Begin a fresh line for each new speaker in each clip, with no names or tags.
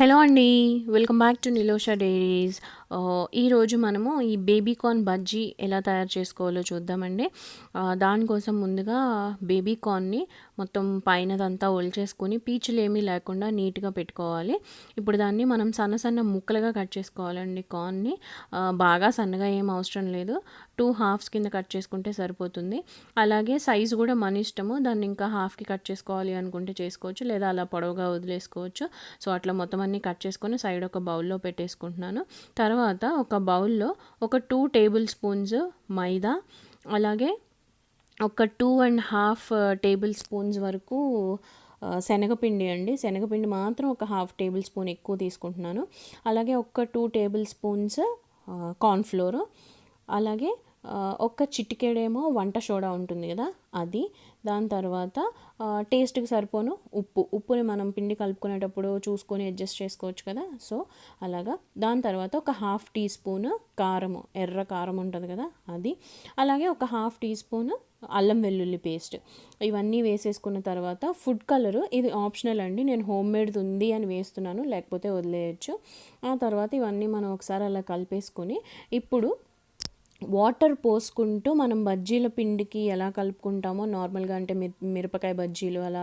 Hello అండి. Welcome back to Nilosha diaries. ఈరోజు మనము ఈ బేబీ కార్న్ బజ్జీ ఎలా తయారు చేసుకోవాలో చూద్దామండి. దానికోసం ముందుగా బేబీ కార్న్‌ని మొత్తం పైనదంతా ఒలిచేసుకొని పీచులేమీ లేకుండా నీట్‌గా పెట్టుకోవాలి. ఇప్పుడు దాన్ని మనం సన్న సన్న ముక్కలుగా కట్ చేసుకోవాలండి కార్న్‌ని. బాగా సన్నగా ఏం అవసరం లేదు. 2 హాఫ్స్ కింద కట్ చేసుకుంటే సరిపోతుంది. అలాగే సైజు కూడా మన ఇష్టము. దాన్ని ఇంకా హాఫ్‌కి కట్ చేసుకోవాలి అనుకుంటే చేసుకోవచ్చు. లేదా అలా పొడవుగా వదిలేసుకోవచ్చు. సో, అట్లా మొత్తం అన్నీ కట్ చేసుకొని సైడ్ ఒక బౌల్‌లో పెట్టేసుకుంటున్నాను. తర్వాత ఒక బౌల్‌లో ఒక 2 టేబుల్ స్పూన్స్ మైదా, అలాగే ఒక 2½ టేబుల్ స్పూన్స్ వరకు శనగపిండి అండి. శనగపిండి మాత్రం ఒక హాఫ్ టేబుల్ స్పూన్ ఎక్కువ తీసుకుంటున్నాను. అలాగే ఒక 2 టేబుల్ స్పూన్స్ కార్న్ ఫ్లోర్, అలాగే ఒక చిటికెడేమో వంట సోడా ఉంటుంది కదా అది. దాని తర్వాత టేస్ట్‌కి సరిపోను ఉప్పుని మనం పిండి కలుపుకునేటప్పుడు చూసుకొని అడ్జస్ట్ చేసుకోవచ్చు కదా, సో అలాగా. దాని తర్వాత ఒక హాఫ్ టీ స్పూన్ కారము, ఎర్ర కారం ఉంటుంది కదా అది. అలాగే ఒక హాఫ్ టీ స్పూన్ అల్లం వెల్లుల్లి పేస్ట్. ఇవన్నీ వేసేసుకున్న తర్వాత ఫుడ్ కలరు ఇది ఆప్షనల్ అండి. నేను హోమ్ మేడ్ది ఉంది అని వేస్తున్నాను, లేకపోతే వదిలేయచ్చు. ఆ తర్వాత ఇవన్నీ మనం ఒకసారి అలా కలిపేసుకొని ఇప్పుడు వాటర్ పోసుకుంటూ మనం బజ్జీల పిండికి ఎలా కలుపుకుంటామో నార్మల్గా, అంటే మిరపకాయ బజ్జీలు అలా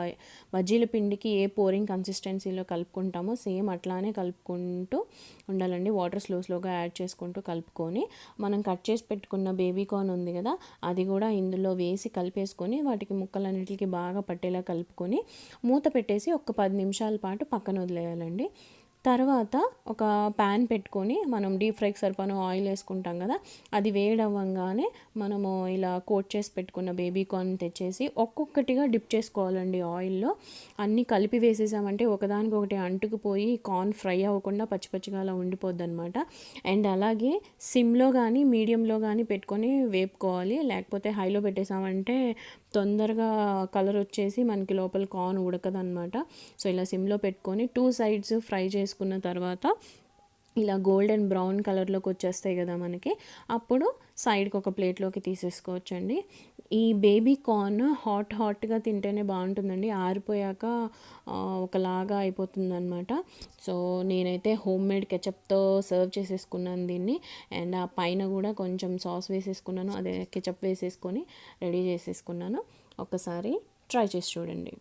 బజ్జీల పిండికి ఏ పోరింగ్ కన్సిస్టెన్సీలో కలుపుకుంటామో సేమ్ అట్లానే కలుపుకుంటూ ఉండాలండి. వాటర్ స్లోగా యాడ్ చేసుకుంటూ కలుపుకొని మనం కట్ చేసి పెట్టుకున్న బేబీ కార్న్ ఉంది కదా అది కూడా ఇందులో వేసి కలిపేసుకొని వాటికి ముక్కలన్నిటికీ బాగా పట్టేలా కలుపుకొని మూత పెట్టేసి ఒక 10 నిమిషాల పాటు పక్కన వదిలేయాలండి. తర్వాత ఒక ప్యాన్ పెట్టుకొని మనం డీప్ ఫ్రైకి సరిపడా ఆయిల్ వేసుకుంటాం కదా, అది వేడవ్వంగానే మనము ఇలా కోట్ చేసి పెట్టుకున్న బేబీ కార్న్ తెచ్చేసి ఒక్కొక్కటిగా డిప్ చేసుకోవాలండి ఆయిల్లో. అన్నీ కలిపి వేసేసామంటే ఒకదానికొకటి అంటుకుపోయి కార్న్ ఫ్రై అవ్వకుండా పచ్చి పచ్చిగా అలా ఉండిపోద్ది అనమాట. అండ్ అలాగే సిమ్లో కానీ మీడియంలో కానీ పెట్టుకొని వేపుకోవాలి, లేకపోతే హైలో పెట్టేసామంటే తొందరగా కలర్ వచ్చేసి మనకి లోపల కార్న్ ఉడకదనమాట. సో ఇలా సిమ్లో పెట్టుకొని 2 సైడ్స్ ఫ్రై చేసుకున్న తర్వాత ఇలా గోల్డెన్ బ్రౌన్ కలర్లోకి వచ్చేస్తాయి కదా మనకి, అప్పుడు సైడ్కి ఒక ప్లేట్లోకి తీసేసుకోవచ్చండి. ఈ బేబీ కార్న్ హాట్గా తింటేనే బాగుంటుందండి. ఆరిపోయాక ఒకలాగా అయిపోతుందన్నమాట. సో నేనైతే హోమ్ మేడ్ కెచప్తో సర్వ్ చేసేసుకున్నాను దీన్ని. అండ్ ఆ పైన కూడా కొంచెం సాస్ వేసేసుకున్నాను, అదే కెచప్ వేసేసుకొని రెడీ చేసేసుకున్నాను. ఒకసారి ట్రై చేసి చూడండి.